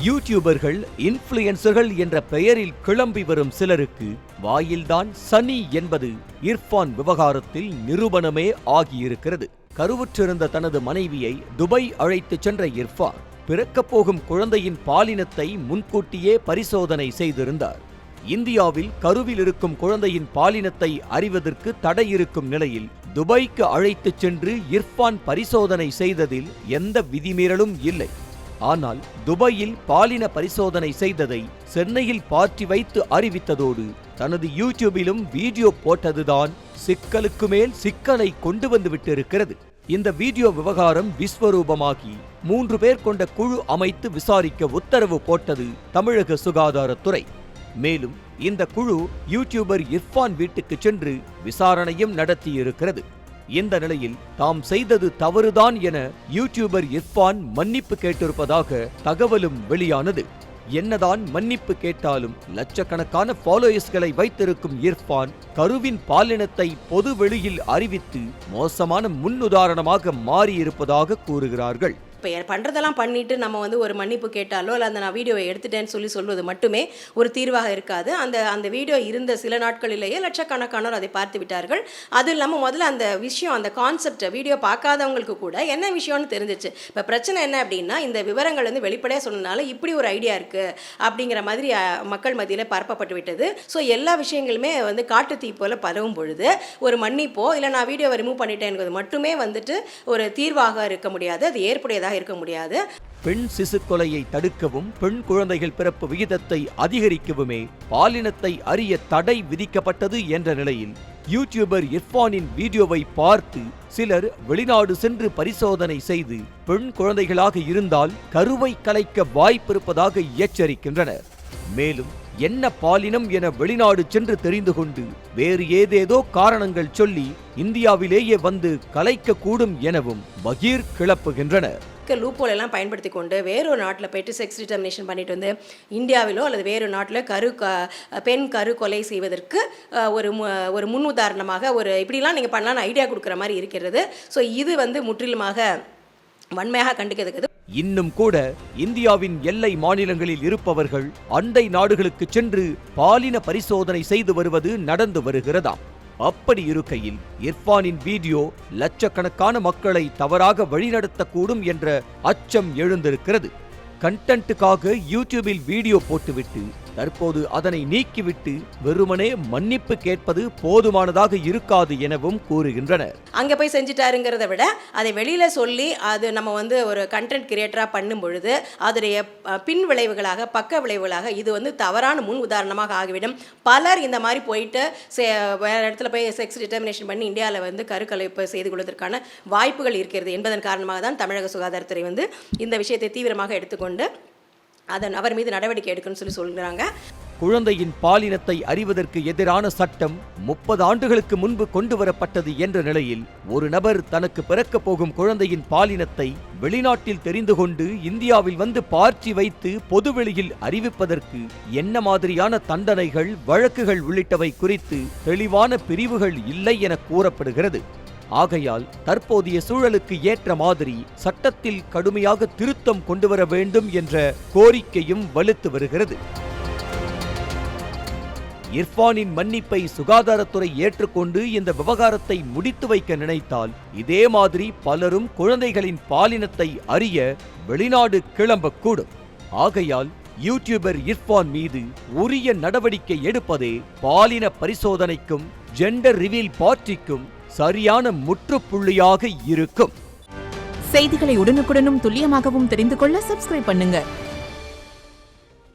யூடியூபர்கள், இன்ஃப்ளூயன்சர்கள் என்ற பெயரில் கிளம்பி வரும் சிலருக்கு வாயில்தான் சனி என்பது இர்ஃபான் விவகாரத்தில் நிரூபணமே ஆகியிருக்கிறது. கருவுற்றிருந்த தனது மனைவியை துபாய் அழைத்துச் சென்ற இர்ஃபான் பிறக்கப் போகும் குழந்தையின் பாலினத்தை முன்கூட்டியே பரிசோதனை செய்திருந்தார். இந்தியாவில் கருவில் இருக்கும் குழந்தையின் பாலினத்தை அறிவதற்கு தடை இருக்கும் நிலையில் துபாய்க்கு அழைத்துச் சென்று இர்ஃபான் பரிசோதனை செய்ததில் எந்த விதிமீறலும் இல்லை. ஆனால் துபாயில் பாலின பரிசோதனை செய்ததை சென்னையில் பார்ட்டி வைத்து அறிவித்ததோடு தனது யூடியூபிலும் வீடியோ போட்டதுதான் சிக்கலுக்கு மேல் சிக்கலை கொண்டு வந்து விட்டிருக்கிறது. இந்த வீடியோ விவகாரம் விஸ்வரூபமாகி 3 பேர் கொண்ட குழு அமைத்து விசாரிக்க உத்தரவு போட்டது தமிழக சுகாதாரத்துறை. மேலும் இந்த குழு யூடியூபர் இர்ஃபான் வீட்டுக்கு சென்று விசாரணையும் நடத்தியிருக்கிறது. இந்த நிலையில் தாம் செய்தது தவறுதான் என யூடியூபர் இர்ஃபான் மன்னிப்பு கேட்டிருப்பதாக தகவலும் வெளியானது. என்னதான் மன்னிப்பு கேட்டாலும் லட்சக்கணக்கான ஃபாலோயர்ஸ்களை வைத்திருக்கும் இர்ஃபான் கருவின் பாலினத்தை பொது வெளியில் அறிவித்து மோசமான முன்னுதாரணமாக மாறியிருப்பதாக கூறுகிறார்கள். இப்போ பண்ணுறதெல்லாம் பண்ணிவிட்டு நம்ம ஒரு மன்னிப்பு கேட்டாலோ இல்லை நான் வீடியோவை எடுத்துட்டேன்னு சொல்வது மட்டுமே ஒரு தீர்வாக இருக்காது. அந்த வீடியோ இருந்த சில நாட்களிலேயே லட்சக்கணக்கானோர் அதை பார்த்து விட்டார்கள். அதுவும் இல்லாமல் முதல்ல அந்த விஷயம், அந்த கான்செப்ட் வீடியோ பார்க்காதவங்களுக்கு கூட என்ன விஷயம்னு தெரிஞ்சிச்சு. இப்போ பிரச்சனை என்ன அப்படின்னா, இந்த விவரங்கள் வெளிப்படையாக சொன்னதுனால இப்படி ஒரு ஐடியா இருக்குது அப்படிங்கிற மாதிரி மக்கள் மத்தியில் பரப்பப்பட்டு விட்டது. ஸோ எல்லா விஷயங்களுமே காட்டு தீ போல பரவும் பொழுது ஒரு மன்னிப்போ இல்லை நான் வீடியோவை ரிமூவ் பண்ணிட்டேன் என்பது மட்டுமே ஒரு தீர்வாக இருக்க முடியாது, அது ஏற்புடையதாக இருக்க முடியாது. பெண் சிசு கொலையை தடுக்கவும் பெண் குழந்தைகள் பிறப்பு விகிதத்தை அதிகரிக்கவுமே பாலினத்தை அறிய தடை விதிக்கப்பட்டது என்ற நிலையில் யூடியூபர் இர்ஃபானின் வீடியோவை பார்த்து சிலர் வெளிநாடு சென்று பரிசோதனை செய்து பெண் குழந்தைகளாக இருந்தால் கருவை கலைக்க வாய்ப்பிருப்பதாக எச்சரிக்கின்றனர். மேலும் என்ன பாலினம் என வெளிநாடு சென்று தெரிந்து கொண்டு வேறு ஏதேதோ காரணங்கள் சொல்லி இந்தியாவிலேயே வந்து கலைக்க கூடும் எனவும் பகீர் கிளப்புகின்றனர். லூப்போல் எல்லாம் பயன்படுத்தி கொண்டு வேறொரு நாட்டில் போயிட்டு செக்ஸ் டிட்டர்மினேஷன் பண்ணிட்டு இந்தியாவிலோ அல்லது வேறு நாட்டில் பெண் கரு கொலை செய்வதற்கு ஒரு முன் உதாரணமாக இப்படிலாம் நீங்கள் பண்ணலான்னு ஐடியா கொடுக்குற மாதிரி இருக்கிறது. ஸோ இது முற்றிலுமாக வன்மையாக கண்டிக்கிறது. இன்னும் கூட இந்தியாவின் எல்லை மாநிலங்களில் இருப்பவர்கள் அண்டை நாடுகளுக்கு சென்று பாலின பரிசோதனை செய்து வருவது நடந்து வருகிறதாம். அப்படி இருக்கையில் இர்ஃபானின் வீடியோ லட்சக்கணக்கான மக்களை தவறாக வழிநடத்தக்கூடும் என்ற அச்சம் எழுந்திருக்கிறது. கண்டென்ட்டுக்காக யூடியூபில் வீடியோ போட்டுவிட்டு தற்போது அதனை நீக்கிவிட்டு வெறுமனே மன்னிப்பு கேட்பது போதுமானதாக இருக்காது எனவும் கூறுகின்றனர். அங்கே போய் செஞ்சிட்டாருங்கிறத விட அதை வெளியில சொல்லி அது நம்ம ஒரு கண்டென்ட் கிரியேட்டரா பண்ணும் பொழுது அதனுடைய பின் விளைவுகளாக, பக்க விளைவுகளாக இது தவறான முன் உதாரணமாக ஆகிவிடும். பலர் இந்த மாதிரி போயிட்டு வேற இடத்துல போய் செக்ஸ் டிட்டர்மினேஷன் பண்ணி இந்தியாவில் கருக்கலைப்பு செய்து கொள்வதற்கான வாய்ப்புகள் இருக்கிறது என்பதன் காரணமாக தான் தமிழக சுகாதாரத்துறை இந்த விஷயத்தை தீவிரமாக எடுத்துக்கொண்டு அதன் அவர் மீது நடவடிக்கை எடுக்கணும்னு சொல்கிறாங்க. குழந்தையின் பாலினத்தை அறிவதற்கு எதிரான சட்டம் 30 ஆண்டுகளுக்கு முன்பு கொண்டு வரப்பட்டது என்ற நிலையில் ஒரு நபர் தனக்கு பிறக்கப் போகும் குழந்தையின் பாலினத்தை வெளிநாட்டில் தெரிந்து கொண்டு இந்தியாவில் வந்து பார்ட்டி வைத்து பொதுவெளியில் அறிவிப்பதற்கு என்ன மாதிரியான தண்டனைகள், வழக்குகள் உள்ளிட்டவை குறித்து தெளிவான பிரிவுகள் இல்லை என கூறப்படுகிறது. ஆகையால் தற்போதைய சூழலுக்கு ஏற்ற மாதிரி சட்டத்தில் கடுமையாக திருத்தம் கொண்டுவர வேண்டும் என்ற கோரிக்கையும் வலுத்து வருகிறது. இர்ஃபானின் மன்னிப்பை சுகாதாரத்துறை ஏற்றுக்கொண்டு இந்த விவகாரத்தை முடித்து வைக்க நினைத்தால் இதே மாதிரி பலரும் குழந்தைகளின் பாலினத்தை அறிய வெளிநாடு கிளம்பக்கூடும். ஆகையால் யூடியூபர் இர்ஃபான் மீது உரிய நடவடிக்கை எடுப்பதே பாலின பரிசோதனைக்கும் ஜெண்டர் ரிவீல் பார்ட்டிக்கும் சரியான முற்றுப்புள்ளியாக இருக்கும். செய்திகளை உடனுக்குடனும் துல்லியமாகவும் தெரிந்து கொள்ள சப்ஸ்கிரைப் பண்ணுங்க.